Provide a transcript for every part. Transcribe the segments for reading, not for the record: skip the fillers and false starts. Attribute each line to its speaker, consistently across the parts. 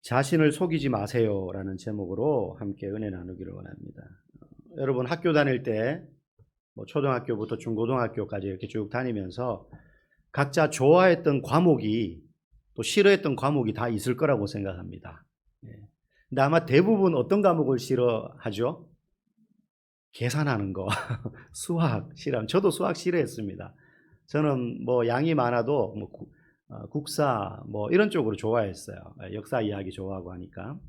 Speaker 1: 자신을 속이지 마세요라는 제목으로 함께 은혜 나누기를 원합니다. 여러분 학교 다닐 때 초등학교부터 중고등학교까지 이렇게 쭉 다니면서 각자 좋아했던 과목이 또 싫어했던 과목이 다 있을 거라고 생각합니다. 근데 아마 대부분 어떤 과목을 싫어하죠? 계산하는 거, 수학 싫어함. 저도 수학 싫어했습니다. 저는 양이 많아도 국사 이런 쪽으로 좋아했어요. 역사 이야기 좋아하고 하니까.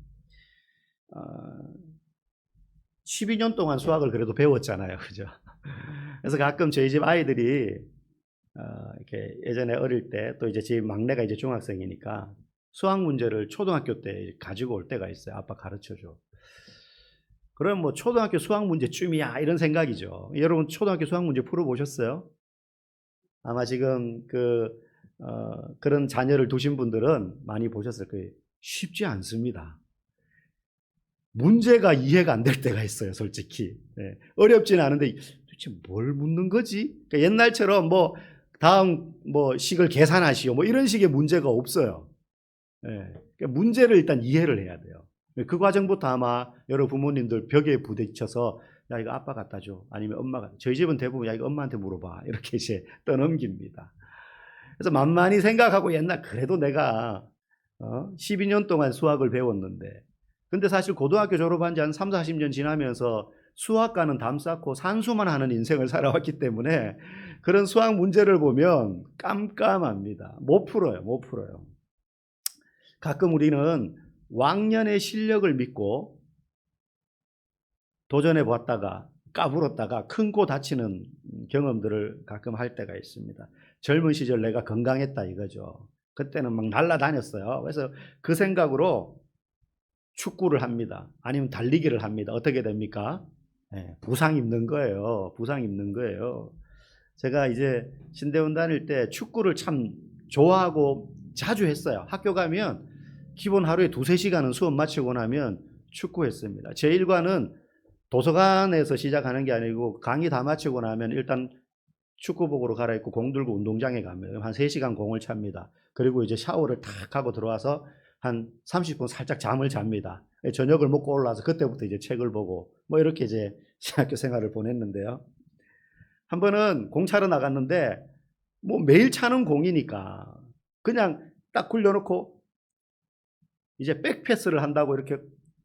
Speaker 1: 12년 동안 수학을 그래도 배웠잖아요. 그죠? 그래서 가끔 저희 집 아이들이 이렇게 예전에 어릴 때 또 이제 제 막내가 이제 중학생이니까 수학 문제를 초등학교 때 가지고 올 때가 있어요. 아빠 가르쳐 줘. 그럼 초등학교 수학 문제쯤이야 이런 생각이죠. 여러분 초등학교 수학 문제 풀어보셨어요? 아마 지금 그런 자녀를 두신 분들은 많이 보셨을 거예요. 쉽지 않습니다. 문제가 이해가 안 될 때가 있어요, 솔직히. 네. 어렵지는 않은데 도대체 뭘 묻는 거지? 그러니까 옛날처럼 다음 식을 계산하시오 이런 식의 문제가 없어요. 네. 그러니까 문제를 일단 이해를 해야 돼요. 그 과정부터 아마 여러 부모님들 벽에 부딪혀서 야 이거 아빠 갖다 줘 아니면 엄마가 저희 집은 대부분 야 이거 엄마한테 물어봐 이렇게 이제 떠넘깁니다. 그래서 만만히 생각하고 옛날 그래도 내가 12년 동안 수학을 배웠는데 근데 사실 고등학교 졸업한 지 한 3, 40년 지나면서 수학과는 담 쌓고 산수만 하는 인생을 살아왔기 때문에 그런 수학 문제를 보면 깜깜합니다. 못 풀어요. 가끔 우리는 왕년의 실력을 믿고 도전해 보았다가 까불었다가 큰 코 다치는 경험들을 가끔 할 때가 있습니다. 젊은 시절 내가 건강했다 이거죠. 그때는 막 날아다녔어요. 그래서 그 생각으로 축구를 합니다. 아니면 달리기를 합니다. 어떻게 됩니까? 네, 부상 입는 거예요. 제가 이제 신대원 다닐 때 축구를 참 좋아하고 자주 했어요. 학교 가면 기본 하루에 2-3시간은 수업 마치고 나면 축구했습니다. 제 일과는 도서관에서 시작하는 게 아니고 강의 다 마치고 나면 일단 축구복으로 갈아입고 공 들고 운동장에 갑니다. 한 3시간 공을 찹니다. 그리고 이제 샤워를 탁 하고 들어와서 한 30분 살짝 잠을 잡니다. 저녁을 먹고 올라와서 그때부터 이제 책을 보고 이렇게 이제 신학교 생활을 보냈는데요. 한 번은 공 차러 나갔는데 매일 차는 공이니까 그냥 딱 굴려놓고 이제 백패스를 한다고 이렇게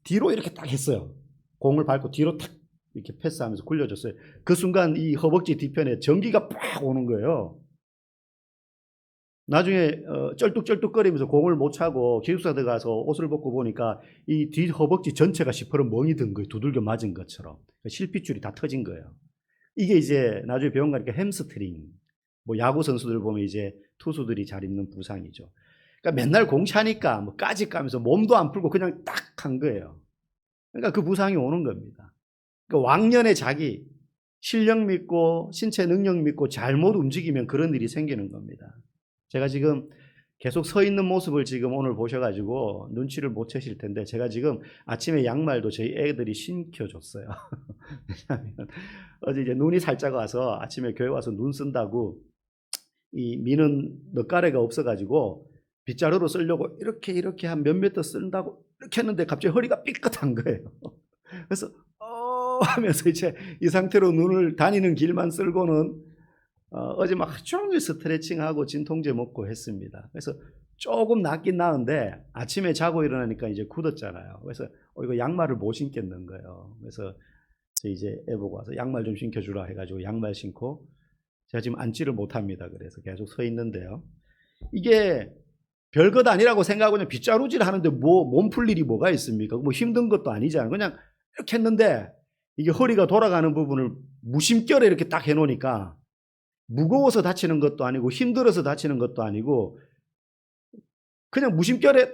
Speaker 1: 뒤로 이렇게 딱 했어요. 공을 밟고 뒤로 탁 이렇게 패스하면서 굴려줬어요. 그 순간 이 허벅지 뒤편에 전기가 팍 오는 거예요. 나중에 쩔뚝쩔뚝거리면서 공을 못 차고 기숙사 들어가서 옷을 벗고 보니까 이 뒤 허벅지 전체가 시퍼런 멍이 든 거예요. 두들겨 맞은 것처럼. 실핏줄이 다 터진 거예요. 이게 이제 나중에 병원 가니까 햄스트링. 야구 선수들 보면 이제 투수들이 잘 입는 부상이죠. 그러니까 맨날 공 차니까 까짓 까면서 몸도 안 풀고 그냥 딱 한 거예요. 그러니까 그 부상이 오는 겁니다. 그러니까 왕년에 자기 실력 믿고 신체 능력 믿고 잘못 움직이면 그런 일이 생기는 겁니다. 제가 지금 계속 서 있는 모습을 지금 오늘 보셔가지고 눈치를 못 채실 텐데 제가 지금 아침에 양말도 저희 애들이 신겨줬어요. 왜냐하면 어제 이제 눈이 살짝 와서 아침에 교회 와서 눈 쓴다고 이 미는 넛가래가 없어가지고 빗자루로 쓰려고 이렇게 한 몇몇 더 쓴다고 이렇게 했는데 갑자기 허리가 삐끗한 거예요. 그래서 하면서 이제 이 상태로 눈을 다니는 길만 쓸고는 어제 막 하루 종일 스트레칭하고 진통제 먹고 했습니다. 그래서 조금 낫긴 나은데 아침에 자고 일어나니까 이제 굳었잖아요. 그래서 이거 양말을 못 신겠는 거예요. 그래서 이제 애 보고 와서 양말 좀 신겨주라 해가지고 양말 신고 제가 지금 앉지를 못합니다. 그래서 계속 서 있는데요. 이게 별것 아니라고 생각하고 그냥 빗자루질 하는데 몸 풀 일이 뭐가 있습니까? 힘든 것도 아니잖아요. 그냥 이렇게 했는데 이게 허리가 돌아가는 부분을 무심결에 이렇게 딱 해놓으니까 무거워서 다치는 것도 아니고 힘들어서 다치는 것도 아니고 그냥 무심결에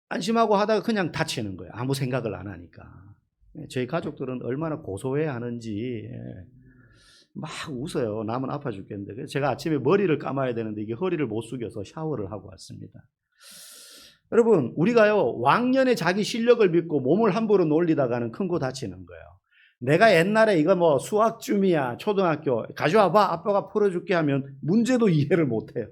Speaker 1: 안심하고 하다가 그냥 다치는 거예요. 아무 생각을 안 하니까. 저희 가족들은 얼마나 고소해야 하는지 막 웃어요. 남은 아파 죽겠는데. 그래서 제가 아침에 머리를 감아야 되는데 이게 허리를 못 숙여서 샤워를 하고 왔습니다. 여러분 우리가요 왕년에 자기 실력을 믿고 몸을 함부로 놀리다가는 큰 거 다치는 거예요. 내가 옛날에 이거 수학쯤이야 초등학교 가져와봐 아빠가 풀어줄게 하면 문제도 이해를 못해요.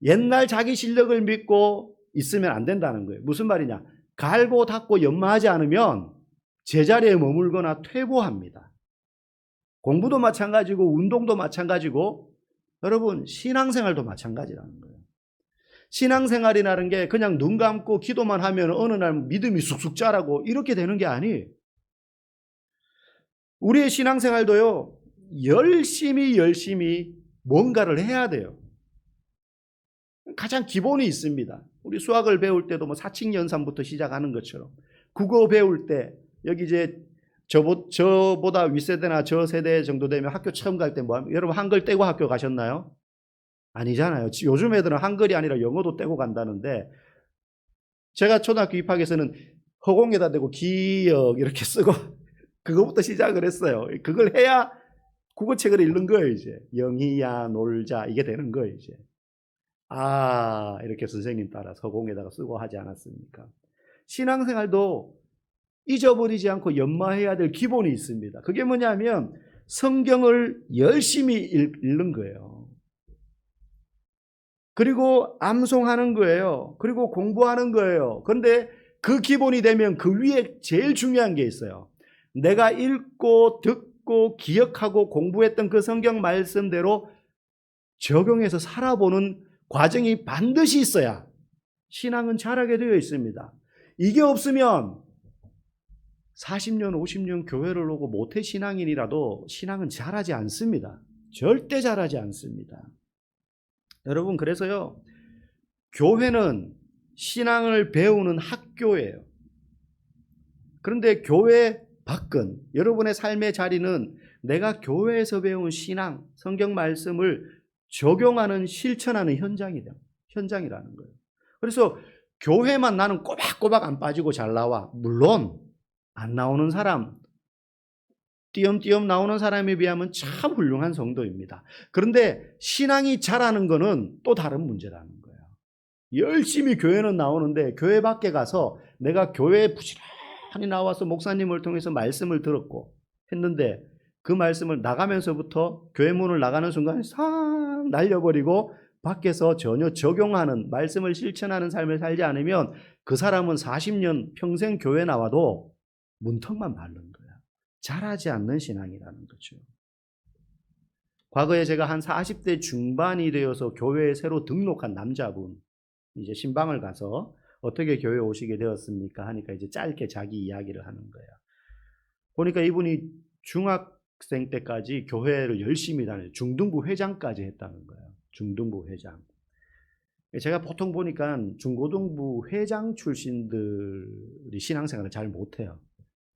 Speaker 1: 옛날 자기 실력을 믿고 있으면 안 된다는 거예요. 무슨 말이냐? 갈고 닦고 연마하지 않으면 제자리에 머물거나 퇴보합니다. 공부도 마찬가지고 운동도 마찬가지고 여러분 신앙생활도 마찬가지라는 거예요. 신앙생활이라는 게 그냥 눈 감고 기도만 하면 어느 날 믿음이 쑥쑥 자라고 이렇게 되는 게 아니에요. 우리의 신앙생활도요, 열심히 뭔가를 해야 돼요. 가장 기본이 있습니다. 우리 수학을 배울 때도 뭐 사칙연산부터 시작하는 것처럼 국어 배울 때 여기 이제 저보다 윗세대나 저 세대 정도 되면 학교 처음 갈 때 뭐 합니까? 여러분 한글 떼고 학교 가셨나요? 아니잖아요. 요즘 애들은 한글이 아니라 영어도 떼고 간다는데 제가 초등학교 입학해서는 허공에다 대고 기역 이렇게 쓰고 그거부터 시작을 했어요. 그걸 해야 국어책을 읽는 거예요. 이제 영희야 놀자 이게 되는 거예요. 이제 이렇게 선생님 따라 허공에다가 쓰고 하지 않았습니까? 신앙생활도 잊어버리지 않고 연마해야 될 기본이 있습니다. 그게 뭐냐면 성경을 열심히 읽는 거예요. 그리고 암송하는 거예요. 그리고 공부하는 거예요. 그런데 그 기본이 되면 그 위에 제일 중요한 게 있어요. 내가 읽고 듣고 기억하고 공부했던 그 성경 말씀대로 적용해서 살아보는 과정이 반드시 있어야 신앙은 자라게 되어 있습니다. 이게 없으면 40년, 50년 교회를 오고 모태 신앙인이라도 신앙은 자라지 않습니다. 절대 자라지 않습니다. 여러분, 그래서요, 교회는 신앙을 배우는 학교예요. 그런데 교회 밖은 여러분의 삶의 자리는 내가 교회에서 배운 신앙, 성경 말씀을 적용하는 실천하는 현장이라는 거예요. 그래서 교회만 나는 꼬박꼬박 안 빠지고 잘 나와. 물론 안 나오는 사람, 띄엄띄엄 나오는 사람에 비하면 참 훌륭한 성도입니다. 그런데 신앙이 자라는 거는 또 다른 문제라는 거예요. 열심히 교회는 나오는데 교회 밖에 가서 내가 교회에 부지런히 나와서 목사님을 통해서 말씀을 들었고 했는데 그 말씀을 나가면서부터 교회 문을 나가는 순간 싹 날려버리고 밖에서 전혀 적용하는 말씀을 실천하는 삶을 살지 않으면 그 사람은 40년 평생 교회 나와도 문턱만 밟는 거야. 자라지 않는 신앙이라는 거죠. 과거에 제가 한 40대 중반이 되어서 교회에 새로 등록한 남자분, 이제 신방을 가서 어떻게 교회에 오시게 되었습니까? 하니까 이제 짧게 자기 이야기를 하는 거예요. 보니까 이분이 중학생 때까지 교회를 열심히 다녀요. 중등부 회장까지 했다는 거예요. 중등부 회장. 제가 보통 보니까 중고등부 회장 출신들이 신앙생활을 잘 못해요.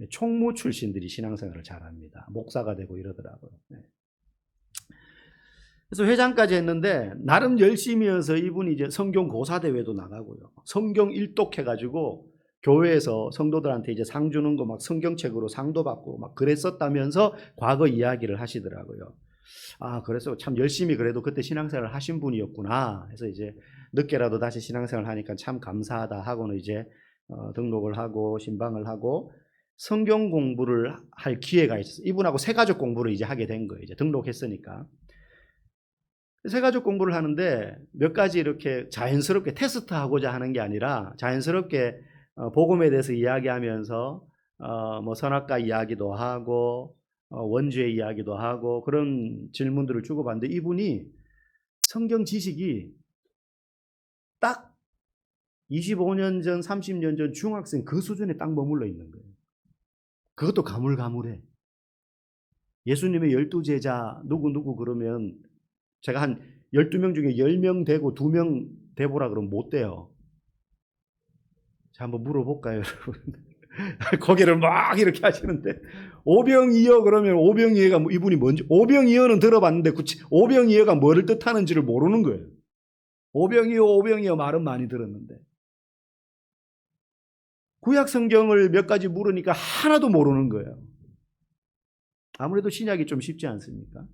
Speaker 1: 총무 출신들이 신앙생활을 잘합니다. 목사가 되고 이러더라고요. 그래서 회장까지 했는데 나름 열심히 해서 이분이 이제 성경 고사대회도 나가고요. 성경 일독해가지고 교회에서 성도들한테 이제 상 주는 거 막 성경책으로 상도 받고 막 그랬었다면서 과거 이야기를 하시더라고요. 그래서 참 열심히 그래도 그때 신앙생활을 하신 분이었구나 해서 이제 늦게라도 다시 신앙생활을 하니까 참 감사하다 하고는 이제 등록을 하고 신방을 하고 성경 공부를 할 기회가 있었어요. 이분하고 새가족 공부를 이제 하게 된 거예요. 이제 등록했으니까. 새가족 공부를 하는데 몇 가지 이렇게 자연스럽게 테스트하고자 하는 게 아니라 자연스럽게 복음에 대해서 이야기하면서 뭐 선악과 이야기도 하고 원죄의 이야기도 하고 그런 질문들을 주고받는데 이분이 성경 지식이 딱 25년 전, 30년 전 중학생 그 수준에 딱 머물러 있는 거예요. 그것도 가물가물해. 예수님의 12제자 누구 그러면 제가 한 12명 중에 10명 되고 2명 돼보라 그러면 못 돼요. 자, 한번 물어볼까요, 여러분? 고개를 막 이렇게 하시는데 오병이어 그러면 오병이어가 이분이 뭔지 오병이어는 들어봤는데 오병이어가 뭐를 뜻하는지를 모르는 거예요. 오병이어 말은 많이 들었는데 구약 성경을 몇 가지 물으니까 하나도 모르는 거예요. 아무래도 신약이 좀 쉽지 않습니까?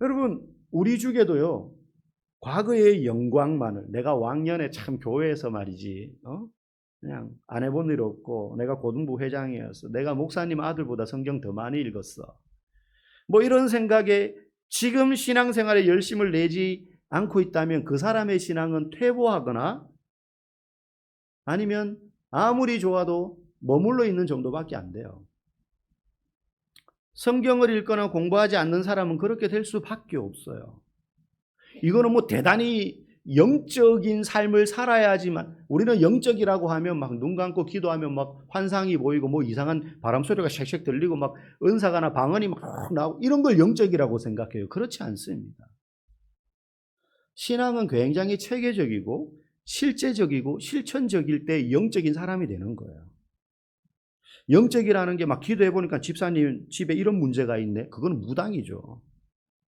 Speaker 1: 여러분, 우리 중에도요, 과거의 영광만을 내가 왕년에 참 교회에서 말이지, 그냥 안 해본 일 없고 내가 고등부 회장이었어. 내가 목사님 아들보다 성경 더 많이 읽었어. 뭐 이런 생각에 지금 신앙생활에 열심을 내지 않고 있다면 그 사람의 신앙은 퇴보하거나 아니면 아무리 좋아도 머물러 있는 정도밖에 안 돼요. 성경을 읽거나 공부하지 않는 사람은 그렇게 될 수밖에 없어요. 이거는 뭐 대단히 영적인 삶을 살아야지만, 우리는 영적이라고 하면 막 눈 감고 기도하면 막 환상이 보이고 뭐 이상한 바람 소리가 쉑쉑 들리고 막 은사가나 방언이 막 나오고 이런 걸 영적이라고 생각해요. 그렇지 않습니다. 신앙은 굉장히 체계적이고 실제적이고 실천적일 때 영적인 사람이 되는 거예요. 영적이라는 게 막 기도해 보니까 집사님 집에 이런 문제가 있네. 그건 무당이죠.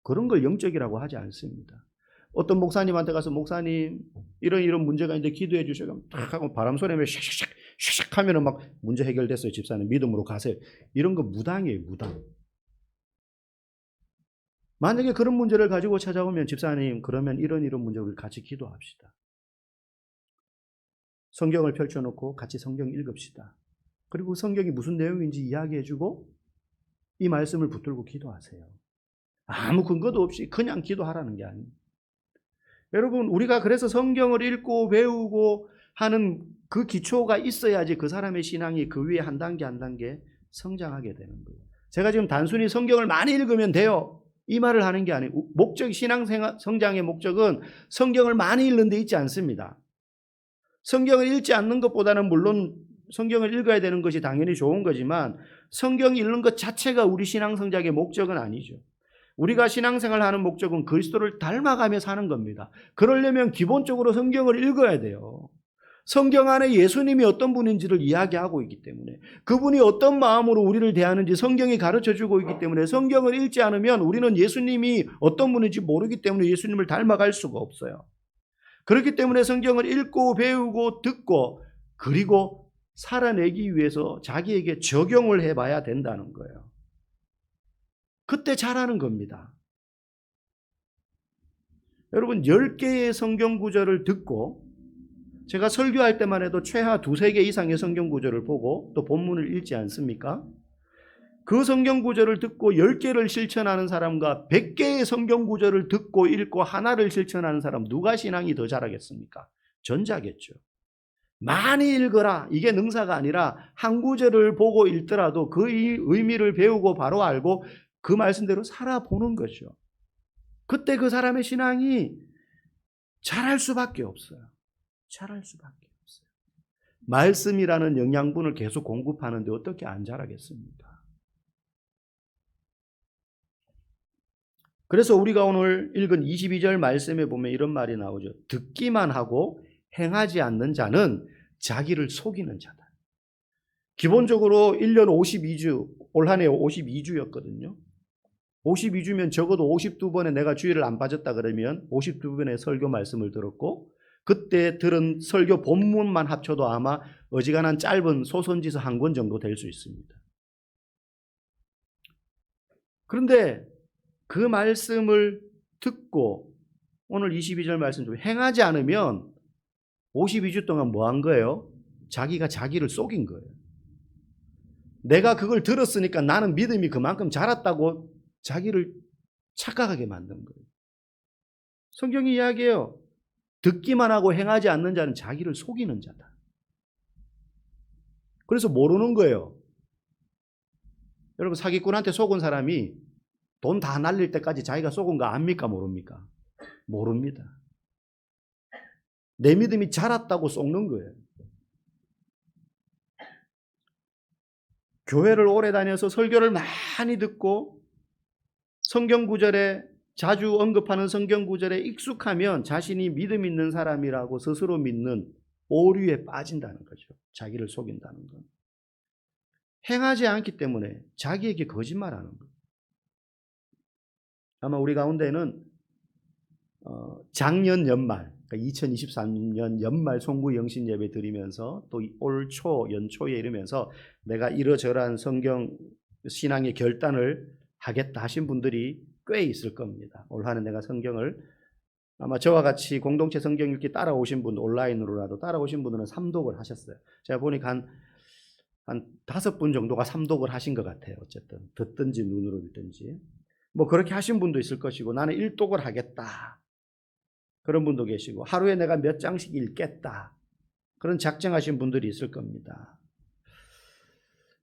Speaker 1: 그런 걸 영적이라고 하지 않습니다. 어떤 목사님한테 가서 목사님 이런 문제가 있는데 기도해 주셔서 탁 하고 바람 소리면 샥샥샥 샥샥 하면은 막 문제 해결됐어요. 집사님 믿음으로 가세요. 이런 거 무당이에요, 무당. 만약에 그런 문제를 가지고 찾아오면 집사님 그러면 이런 문제를 같이 기도합시다. 성경을 펼쳐놓고 같이 성경 읽읍시다. 그리고 성경이 무슨 내용인지 이야기해주고 이 말씀을 붙들고 기도하세요. 아무 근거도 없이 그냥 기도하라는 게 아닙니다. 여러분, 우리가 그래서 성경을 읽고 배우고 하는 그 기초가 있어야지 그 사람의 신앙이 그 위에 한 단계 한 단계 성장하게 되는 거예요. 제가 지금 단순히 성경을 많이 읽으면 돼요, 이 말을 하는 게 아니고, 신앙 성장의 목적은 성경을 많이 읽는 데 있지 않습니다. 성경을 읽지 않는 것보다는 물론 성경을 읽어야 되는 것이 당연히 좋은 거지만 성경 읽는 것 자체가 우리 신앙 성장의 목적은 아니죠. 우리가 신앙생활 하는 목적은 그리스도를 닮아가며 사는 겁니다. 그러려면 기본적으로 성경을 읽어야 돼요. 성경 안에 예수님이 어떤 분인지를 이야기하고 있기 때문에, 그분이 어떤 마음으로 우리를 대하는지 성경이 가르쳐주고 있기 때문에, 성경을 읽지 않으면 우리는 예수님이 어떤 분인지 모르기 때문에 예수님을 닮아갈 수가 없어요. 그렇기 때문에 성경을 읽고 배우고 듣고 그리고 살아내기 위해서 자기에게 적용을 해봐야 된다는 거예요. 그때 잘하는 겁니다. 여러분, 10개의 성경 구절을 듣고, 제가 설교할 때만 해도 최하 2-3개 이상의 성경 구절을 보고 또 본문을 읽지 않습니까? 그 성경 구절을 듣고 10개를 실천하는 사람과 100개의 성경 구절을 듣고 읽고 하나를 실천하는 사람, 누가 신앙이 더 잘하겠습니까? 전자겠죠. 많이 읽어라, 이게 능사가 아니라 한 구절을 보고 읽더라도 그 의미를 배우고 바로 알고 그 말씀대로 살아보는 거죠. 그때 그 사람의 신앙이 자랄 수밖에 없어요. 자랄 수밖에 없어요. 말씀이라는 영양분을 계속 공급하는데 어떻게 안 자라겠습니까? 그래서 우리가 오늘 읽은 22절 말씀에 보면 이런 말이 나오죠. 듣기만 하고 행하지 않는 자는 자기를 속이는 자다. 기본적으로 1년 52주, 올 한 해 52주였거든요. 52주면 적어도 52번에 내가 주일을 안 빠졌다 그러면 52번의 설교 말씀을 들었고, 그때 들은 설교 본문만 합쳐도 아마 어지간한 짧은 소선지서 한 권 정도 될 수 있습니다. 그런데 그 말씀을 듣고 오늘 22절 말씀 좀 행하지 않으면 52주 동안 뭐 한 거예요? 자기가 자기를 속인 거예요. 내가 그걸 들었으니까 나는 믿음이 그만큼 자랐다고 자기를 착각하게 만든 거예요. 성경이 이야기해요. 듣기만 하고 행하지 않는 자는 자기를 속이는 자다. 그래서 모르는 거예요. 여러분, 사기꾼한테 속은 사람이 돈 다 날릴 때까지 자기가 속은 거 압니까, 모릅니까? 모릅니다. 내 믿음이 자랐다고 속는 거예요. 교회를 오래 다녀서 설교를 많이 듣고 성경 구절에 자주 언급하는 성경 구절에 익숙하면 자신이 믿음 있는 사람이라고 스스로 믿는 오류에 빠진다는 거죠. 자기를 속인다는 건. 행하지 않기 때문에 자기에게 거짓말하는 거예요. 아마 우리 가운데는 작년 연말, 그러니까 2023년 연말 송구 영신 예배 드리면서 또 올 초, 연초에 이러면서 내가 이러저러한 성경 신앙의 결단을 하겠다 하신 분들이 꽤 있을 겁니다. 올 한해 내가 성경을, 아마 저와 같이 공동체 성경 읽기 따라오신 분, 온라인으로라도 따라오신 분들은 삼독을 하셨어요. 제가 보니까 한 5분 정도가 삼독을 하신 것 같아요. 어쨌든 듣든지 눈으로 읽든지 뭐 그렇게 하신 분도 있을 것이고, 나는 1독을 하겠다. 그런 분도 계시고 하루에 내가 몇 장씩 읽겠다. 그런 작정하신 분들이 있을 겁니다.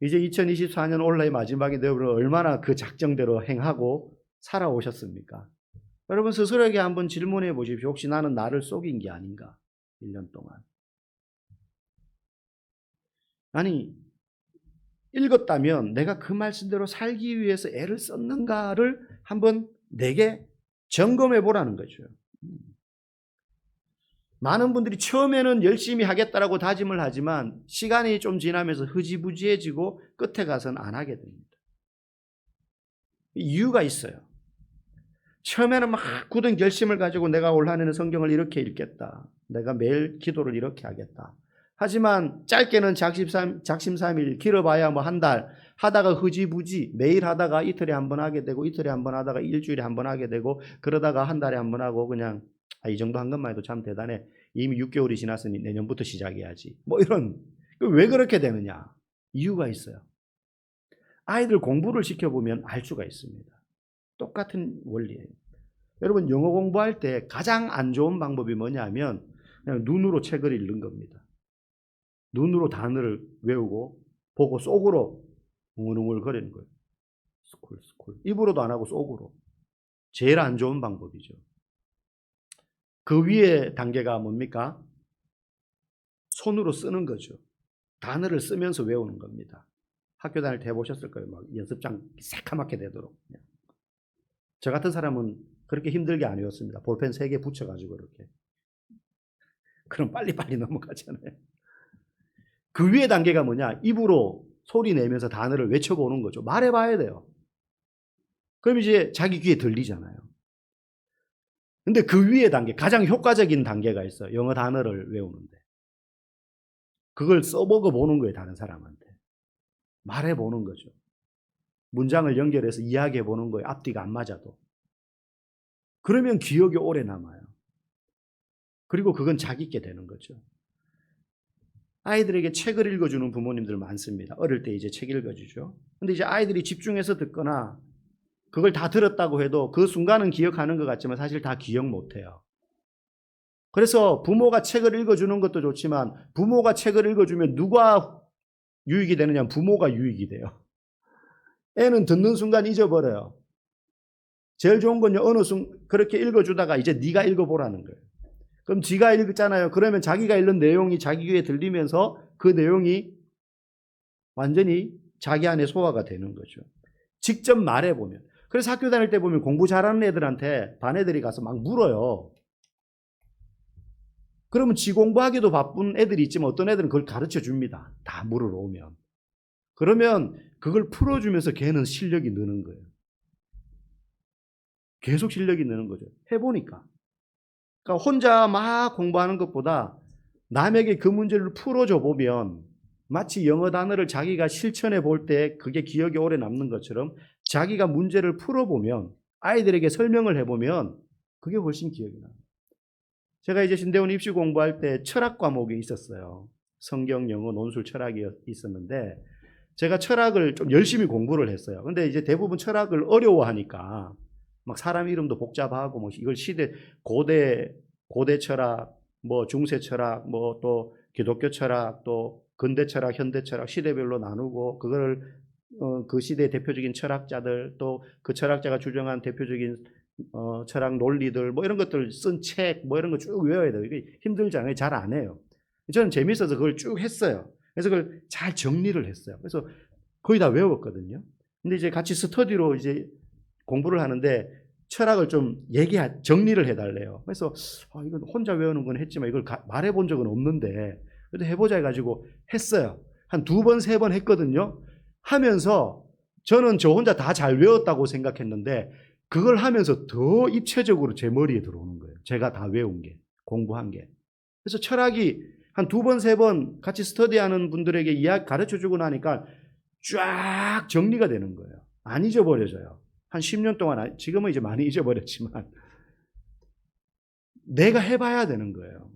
Speaker 1: 이제 2024년 올해의 마지막에 여러분 얼마나 그 작정대로 행하고 살아오셨습니까? 여러분 스스로에게 한번 질문해 보십시오. 혹시 나는 나를 속인 게 아닌가? 1년 동안. 아니 읽었다면 내가 그 말씀대로 살기 위해서 애를 썼는가를 한번 내게 점검해 보라는 거죠. 많은 분들이 처음에는 열심히 하겠다라고 다짐을 하지만 시간이 좀 지나면서 흐지부지해지고 끝에 가서는 안 하게 됩니다. 이유가 있어요. 처음에는 막 굳은 결심을 가지고 내가 올 한 해는 성경을 이렇게 읽겠다. 내가 매일 기도를 이렇게 하겠다. 하지만 짧게는 작심삼일, 길어봐야 뭐 한 달 하다가 흐지부지 매일 하다가 이틀에 한 번 하게 되고 이틀에 한 번 하다가 일주일에 한 번 하게 되고 그러다가 한 달에 한 번 하고 그냥 이 정도 한 것만 해도 참 대단해. 이미 6개월이 지났으니 내년부터 시작해야지. 뭐 이런. 왜 그렇게 되느냐? 이유가 있어요. 아이들 공부를 시켜보면 알 수가 있습니다. 똑같은 원리예요. 여러분 영어 공부할 때 가장 안 좋은 방법이 뭐냐면 그냥 눈으로 책을 읽는 겁니다. 눈으로 단어를 외우고 보고 속으로 웅얼웅얼 거리는 거예요. 스쿨. 입으로도 안 하고 속으로. 제일 안 좋은 방법이죠. 그 위에 단계가 뭡니까? 손으로 쓰는 거죠. 단어를 쓰면서 외우는 겁니다. 학교 다닐 때 해보셨을 거예요. 막 연습장 새카맣게 되도록. 저 같은 사람은 그렇게 힘들게 안 외웠습니다. 볼펜 3개 붙여가지고 이렇게. 그럼 빨리빨리 넘어가잖아요. 그 위에 단계가 뭐냐? 입으로 소리 내면서 단어를 외쳐보는 거죠. 말해봐야 돼요. 그럼 이제 자기 귀에 들리잖아요. 근데 그 위에 단계, 가장 효과적인 단계가 있어요. 영어 단어를 외우는데. 그걸 써보고 보는 거예요, 다른 사람한테. 말해보는 거죠. 문장을 연결해서 이야기해보는 거예요. 앞뒤가 안 맞아도. 그러면 기억이 오래 남아요. 그리고 그건 자기께 되는 거죠. 아이들에게 책을 읽어주는 부모님들 많습니다. 어릴 때 이제 책 읽어주죠. 근데 이제 아이들이 집중해서 듣거나 그걸 다 들었다고 해도 그 순간은 기억하는 것 같지만 사실 다 기억 못해요. 그래서 부모가 책을 읽어주는 것도 좋지만 부모가 책을 읽어주면 누가 유익이 되느냐? 부모가 유익이 돼요. 애는 듣는 순간 잊어버려요. 제일 좋은 건요. 어느 순간 그렇게 읽어주다가 이제 네가 읽어보라는 거예요. 그럼 지가 읽잖아요. 그러면 자기가 읽는 내용이 자기 귀에 들리면서 그 내용이 완전히 자기 안에 소화가 되는 거죠. 직접 말해보면. 그래서 학교 다닐 때 보면 공부 잘하는 애들한테 반 애들이 가서 막 물어요. 그러면 지 공부하기도 바쁜 애들이 있지만 어떤 애들은 그걸 가르쳐 줍니다. 다 물으러 오면. 그러면 그걸 풀어주면서 걔는 실력이 느는 거예요. 계속 실력이 느는 거죠. 해보니까. 그러니까 혼자 막 공부하는 것보다 남에게 그 문제를 풀어줘 보면 마치 영어 단어를 자기가 실천해 볼 때 그게 기억에 오래 남는 것처럼 자기가 문제를 풀어보면 아이들에게 설명을 해보면 그게 훨씬 기억이 나요. 제가 이제 신대원 입시 공부할 때 철학 과목이 있었어요. 성경, 영어, 논술, 철학이 있었는데 제가 철학을 좀 열심히 공부를 했어요. 근데 이제 대부분 철학을 어려워하니까 막 사람 이름도 복잡하고 뭐 이걸 고대 철학, 뭐 중세 철학, 뭐 또 기독교 철학, 또 근대 철학, 현대 철학 시대별로 나누고 그걸 그 시대의 대표적인 철학자들 또 그 철학자가 주장한 대표적인 철학 논리들 뭐 이런 것들 쓴 책 뭐 이런 거 쭉 외워야 돼요. 이게 힘들잖아요. 잘 안 해요. 저는 재밌어서 그걸 쭉 했어요. 그래서 그걸 잘 정리를 했어요. 그래서 거의 다 외웠거든요. 근데 이제 같이 스터디로 이제 공부를 하는데 철학을 좀 정리를 해달래요. 그래서 이건 혼자 외우는 건 했지만 이걸 말해본 적은 없는데 그래도 해보자 해가지고 했어요. 한 2번, 3번 했거든요. 하면서 저는 저 혼자 다 잘 외웠다고 생각했는데 그걸 하면서 더 입체적으로 제 머리에 들어오는 거예요. 제가 다 외운 게, 공부한 게. 그래서 철학이 한 2번, 3번 같이 스터디하는 분들에게 이야기 가르쳐주고 나니까 쫙 정리가 되는 거예요. 안 잊어버려져요. 한 10년 동안, 지금은 이제 많이 잊어버렸지만 내가 해봐야 되는 거예요.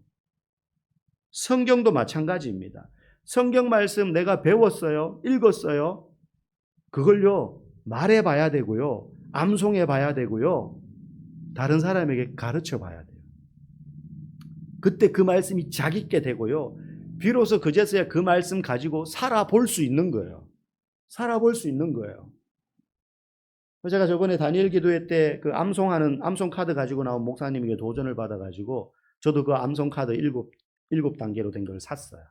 Speaker 1: 성경도 마찬가지입니다. 성경 말씀 내가 배웠어요. 읽었어요. 그걸요. 말해봐야 되고요. 암송해봐야 되고요. 다른 사람에게 가르쳐봐야 돼요. 그때 그 말씀이 자기께 되고요. 비로소 그제서야 그 말씀 가지고 살아볼 수 있는 거예요. 살아볼 수 있는 거예요. 제가 저번에 다니엘 기도회 때 그 암송 카드 가지고 나온 목사님에게 도전을 받아가지고 저도 그 암송 카드 일곱 단계로 된 걸 샀어요.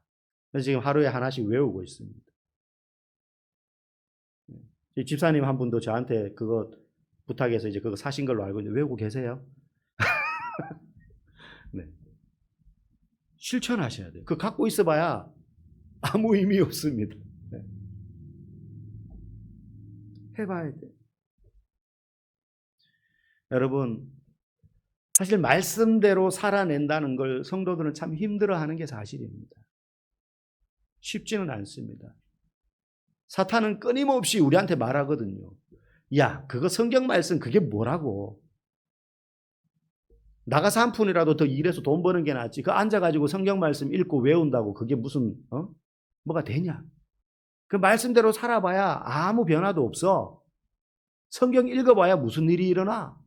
Speaker 1: 그래서 지금 하루에 하나씩 외우고 있습니다. 집사님 한 분도 저한테 그거 부탁해서 이제 그거 사신 걸로 알고 있는데 외우고 계세요? 네. 실천하셔야 돼요. 그거 갖고 있어봐야 아무 의미 없습니다. 네. 해봐야 돼요. 여러분, 사실 말씀대로 살아낸다는 걸 성도들은 참 힘들어하는 게 사실입니다. 쉽지는 않습니다. 사탄은 끊임없이 우리한테 말하거든요. 야, 그거 성경 말씀 그게 뭐라고? 나가서 한 푼이라도 더 일해서 돈 버는 게 낫지. 그 앉아가지고 성경 말씀 읽고 외운다고 그게 무슨 뭐가 되냐? 그 말씀대로 살아봐야 아무 변화도 없어. 성경 읽어봐야 무슨 일이 일어나?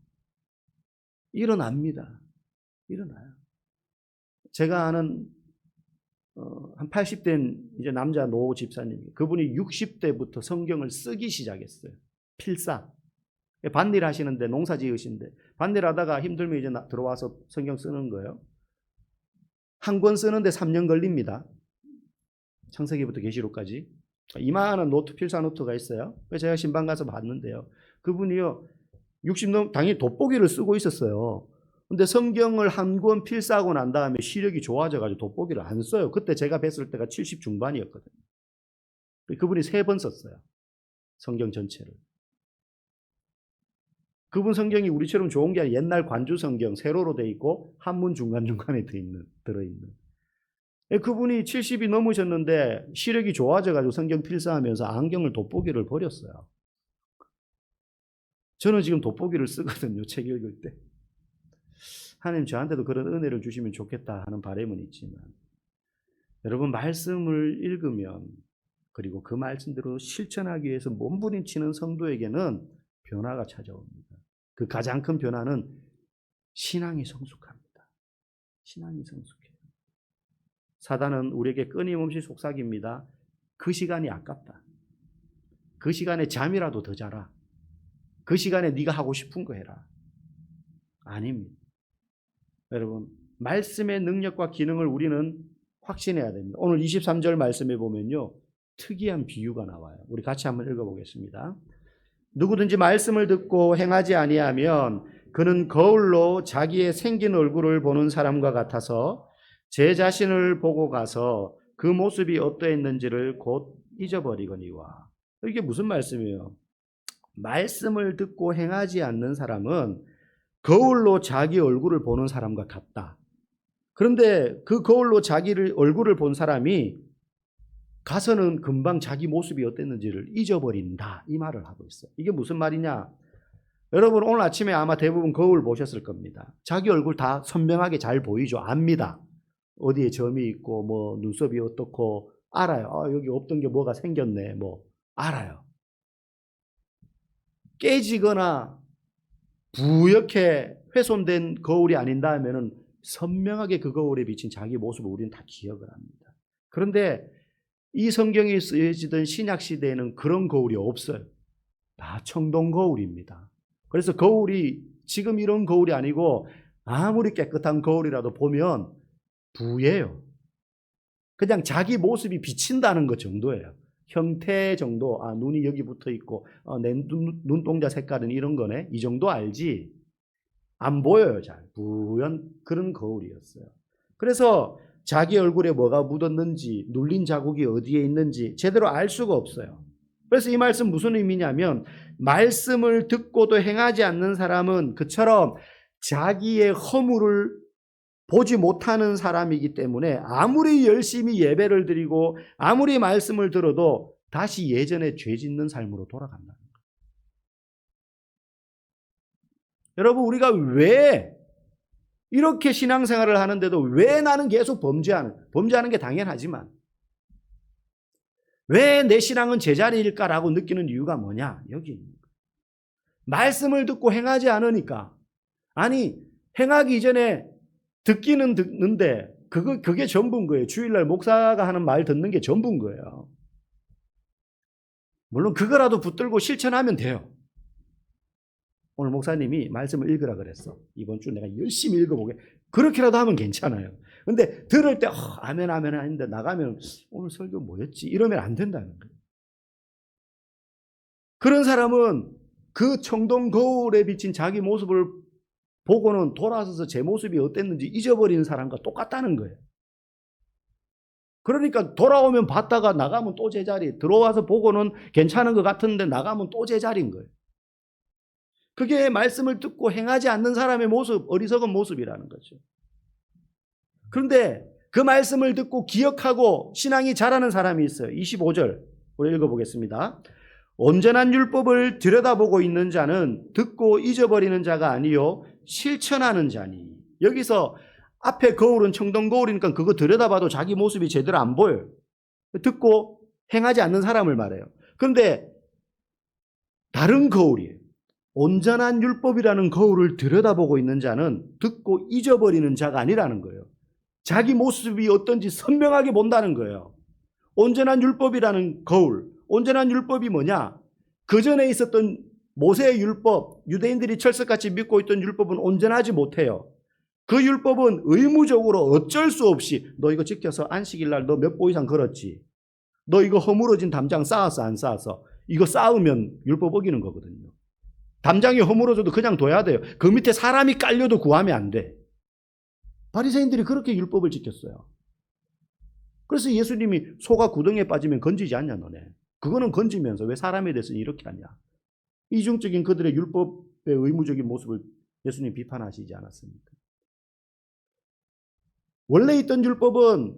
Speaker 1: 일어납니다. 일어나요. 제가 아는 한 80대 이제 남자 노 집사님, 그분이 60대부터 성경을 쓰기 시작했어요. 필사. 밭일 하시는데 농사 지으신데 밭일 하다가 힘들면 이제 들어와서 성경 쓰는 거예요. 한 권 쓰는데 3년 걸립니다. 창세기부터 계시록까지. 이만한 노트, 필사 노트가 있어요. 제가 신방 가서 봤는데요. 그분이요, 60넘 당연히 돋보기를 쓰고 있었어요. 근데 성경을 한 권 필사하고 난 다음에 시력이 좋아져가지고 돋보기를 안 써요. 그때 제가 뵀을 때가 70 중반이었거든요. 그분이 3번 썼어요. 성경 전체를. 그분 성경이 우리처럼 좋은 게 아니라 옛날 관주 성경, 세로로 돼 있고 한문 중간중간에 들어있는. 그분이 70이 넘으셨는데 시력이 좋아져가지고 성경 필사하면서 안경을 돋보기를 버렸어요. 저는 지금 돋보기를 쓰거든요. 책 읽을 때. 하나님 저한테도 그런 은혜를 주시면 좋겠다 하는 바람은 있지만, 여러분 말씀을 읽으면 그리고 그 말씀대로 실천하기 위해서 몸부림치는 성도에게는 변화가 찾아옵니다. 그 가장 큰 변화는 신앙이 성숙합니다. 신앙이 성숙해요. 사단은 우리에게 끊임없이 속삭입니다. 그 시간이 아깝다. 그 시간에 잠이라도 더 자라. 그 시간에 네가 하고 싶은 거 해라. 아닙니다. 여러분, 말씀의 능력과 기능을 우리는 확신해야 됩니다. 오늘 23절 말씀에 보면요, 특이한 비유가 나와요. 우리 같이 한번 읽어보겠습니다. 누구든지 말씀을 듣고 행하지 아니하면 그는 거울로 자기의 생긴 얼굴을 보는 사람과 같아서 제 자신을 보고 가서 그 모습이 어떠했는지를 곧 잊어버리거니와. 이게 무슨 말씀이에요? 말씀을 듣고 행하지 않는 사람은 거울로 자기 얼굴을 보는 사람과 같다. 그런데 그 거울로 자기를 얼굴을 본 사람이 가서는 금방 자기 모습이 어땠는지를 잊어버린다. 이 말을 하고 있어요. 이게 무슨 말이냐? 여러분 오늘 아침에 아마 대부분 거울 보셨을 겁니다. 자기 얼굴 다 선명하게 잘 보이죠. 압니다. 어디에 점이 있고 뭐 눈썹이 어떻고 알아요. 여기 없던 게 뭐가 생겼네. 뭐 알아요. 깨지거나 부옇게 훼손된 거울이 아닌다 하면은 선명하게 그 거울에 비친 자기 모습을 우리는 다 기억을 합니다. 그런데 이 성경이 쓰여지던 신약 시대에는 그런 거울이 없어요. 다 청동 거울입니다. 그래서 거울이 지금 이런 거울이 아니고 아무리 깨끗한 거울이라도 보면 부예요. 그냥 자기 모습이 비친다는 것 정도예요. 형태 정도, 눈이 여기 붙어 있고 내 눈동자 색깔은 이런 거네, 이 정도 알지 안 보여요. 잘 부연 그런 거울이었어요. 그래서 자기 얼굴에 뭐가 묻었는지, 눌린 자국이 어디에 있는지 제대로 알 수가 없어요. 그래서 이 말씀 무슨 의미냐면, 말씀을 듣고도 행하지 않는 사람은 그처럼 자기의 허물을 보지 못하는 사람이기 때문에 아무리 열심히 예배를 드리고 아무리 말씀을 들어도 다시 예전에 죄 짓는 삶으로 돌아간다는 거예요. 여러분, 우리가 왜 이렇게 신앙생활을 하는데도 왜 나는 계속 범죄하는 게 당연하지만 왜 내 신앙은 제자리일까라고 느끼는 이유가 뭐냐? 여기 있는 거예요. 말씀을 듣고 행하지 않으니까. 아니, 행하기 이전에 듣기는 듣는데 그게 전부인 거예요. 주일날 목사가 하는 말 듣는 게 전부인 거예요. 물론 그거라도 붙들고 실천하면 돼요. 오늘 목사님이 말씀을 읽으라 그랬어. 이번 주 내가 열심히 읽어보게. 그렇게라도 하면 괜찮아요. 근데 들을 때 아멘 아멘 하는데 나가면 오늘 설교 뭐였지? 이러면 안 된다는 거예요. 그런 사람은 그 청동 거울에 비친 자기 모습을 보고는 돌아서서 제 모습이 어땠는지 잊어버리는 사람과 똑같다는 거예요. 그러니까 돌아오면 봤다가 나가면 또 제자리, 들어와서 보고는 괜찮은 것 같은데 나가면 또 제자리인 거예요. 그게 말씀을 듣고 행하지 않는 사람의 모습, 어리석은 모습이라는 거죠. 그런데 그 말씀을 듣고 기억하고 신앙이 자라는 사람이 있어요. 25절 우리 읽어보겠습니다. 온전한 율법을 들여다보고 있는 자는 듣고 잊어버리는 자가 아니요 실천하는 자니. 여기서 앞에 거울은 청동 거울이니까 그거 들여다봐도 자기 모습이 제대로 안 보여요. 듣고 행하지 않는 사람을 말해요. 그런데 다른 거울이에요. 온전한 율법이라는 거울을 들여다보고 있는 자는 듣고 잊어버리는 자가 아니라는 거예요. 자기 모습이 어떤지 선명하게 본다는 거예요. 온전한 율법이라는 거울. 온전한 율법이 뭐냐? 그 전에 있었던 모세의 율법, 유대인들이 철석같이 믿고 있던 율법은 온전하지 못해요. 그 율법은 의무적으로 어쩔 수 없이 너 이거 지켜서 안식일 날 너 몇 보 이상 걸었지. 너 이거 허물어진 담장 쌓았어 안 쌓았어. 이거 쌓으면 율법 어기는 거거든요. 담장이 허물어져도 그냥 둬야 돼요. 그 밑에 사람이 깔려도 구하면 안 돼. 바리새인들이 그렇게 율법을 지켰어요. 그래서 예수님이 소가 구덩이에 빠지면 건지지 않냐 너네. 그거는 건지면서 왜 사람에 대해서는 이렇게 하냐. 이중적인 그들의 율법의 의무적인 모습을 예수님 비판하시지 않았습니까? 원래 있던 율법은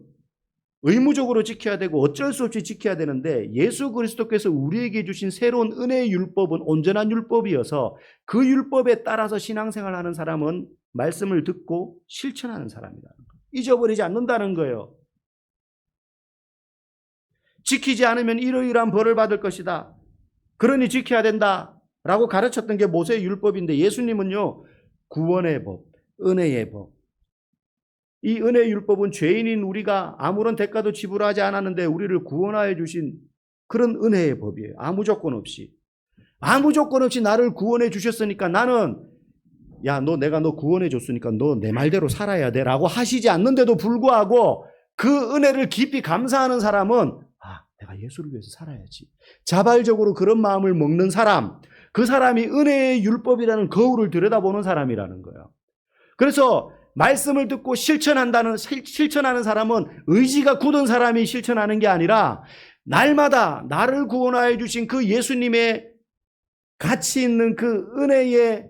Speaker 1: 의무적으로 지켜야 되고 어쩔 수 없이 지켜야 되는데 예수 그리스도께서 우리에게 주신 새로운 은혜의 율법은 온전한 율법이어서 그 율법에 따라서 신앙생활하는 사람은 말씀을 듣고 실천하는 사람이라는 거예요. 잊어버리지 않는다는 거예요. 지키지 않으면 이러이러한 벌을 받을 것이다. 그러니 지켜야 된다라고 가르쳤던 게 모세의 율법인데 예수님은요. 구원의 법, 은혜의 법. 이 은혜의 율법은 죄인인 우리가 아무런 대가도 지불하지 않았는데 우리를 구원하여 주신 그런 은혜의 법이에요. 아무 조건 없이. 아무 조건 없이 나를 구원해 주셨으니까 나는 야, 내가 너 구원해 줬으니까 너 내 말대로 살아야 돼 라고 하시지 않는데도 불구하고 그 은혜를 깊이 감사하는 사람은 내가 예수를 위해서 살아야지. 자발적으로 그런 마음을 먹는 사람, 그 사람이 은혜의 율법이라는 거울을 들여다보는 사람이라는 거예요. 그래서 말씀을 듣고 실천하는 사람은 의지가 굳은 사람이 실천하는 게 아니라 날마다 나를 구원하여 주신 그 예수님의 가치 있는 그 은혜에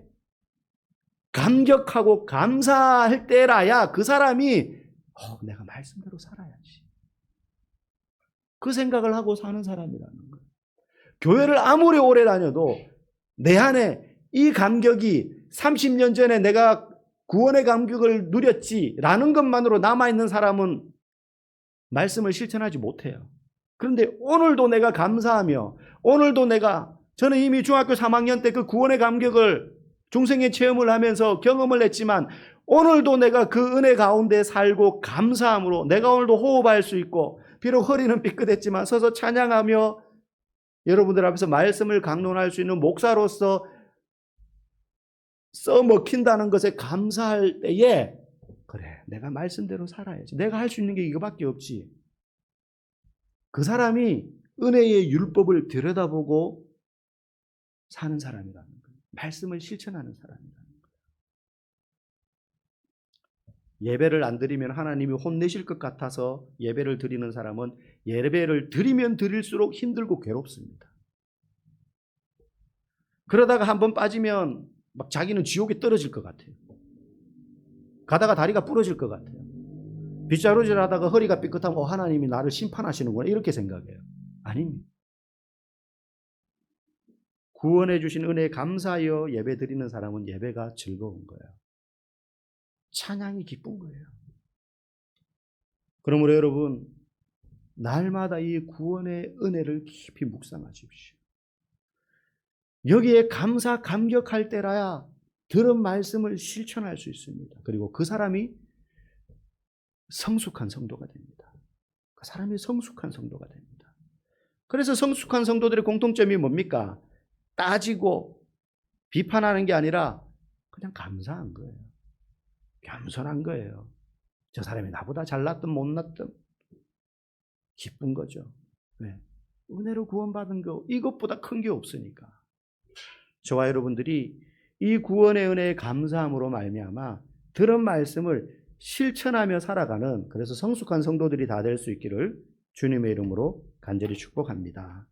Speaker 1: 감격하고 감사할 때라야 그 사람이 내가 말씀대로 살아야지. 그 생각을 하고 사는 사람이라는 거예요. 교회를 아무리 오래 다녀도 내 안에 이 감격이 30년 전에 내가 구원의 감격을 누렸지라는 것만으로 남아있는 사람은 말씀을 실천하지 못해요. 그런데 오늘도 내가 감사하며 오늘도 저는 이미 중학교 3학년 때 그 구원의 감격을 중생의 체험을 하면서 경험을 했지만 오늘도 내가 그 은혜 가운데 살고 감사함으로 내가 오늘도 호흡할 수 있고 비록 허리는 삐끗했지만 서서 찬양하며 여러분들 앞에서 말씀을 강론할 수 있는 목사로서 써먹힌다는 것에 감사할 때에 그래 내가 말씀대로 살아야지. 내가 할 수 있는 게 이거밖에 없지. 그 사람이 은혜의 율법을 들여다보고 사는 사람이라는 거예요. 말씀을 실천하는 사람이라는 거예요. 예배를 안 드리면 하나님이 혼내실 것 같아서 예배를 드리는 사람은 예배를 드리면 드릴수록 힘들고 괴롭습니다. 그러다가 한번 빠지면 막 자기는 지옥에 떨어질 것 같아요. 가다가 다리가 부러질 것 같아요. 빗자루질 하다가 허리가 삐끗하면 하나님이 나를 심판하시는구나 이렇게 생각해요. 아닙니다. 구원해 주신 은혜에 감사하여 예배 드리는 사람은 예배가 즐거운 거예요. 찬양이 기쁜 거예요. 그러므로 여러분 날마다 이 구원의 은혜를 깊이 묵상하십시오. 여기에 감격할 때라야 들은 말씀을 실천할 수 있습니다. 그리고 그 사람이 성숙한 성도가 됩니다. 그 사람이 성숙한 성도가 됩니다. 그래서 성숙한 성도들의 공통점이 뭡니까? 따지고 비판하는 게 아니라 그냥 감사한 거예요. 겸손한 거예요. 저 사람이 나보다 잘났든 못났든 기쁜 거죠. 네. 은혜로 구원받은 거 이것보다 큰 게 없으니까. 저와 여러분들이 이 구원의 은혜에 감사함으로 말미암아 들은 말씀을 실천하며 살아가는, 그래서 성숙한 성도들이 다 될 수 있기를 주님의 이름으로 간절히 축복합니다.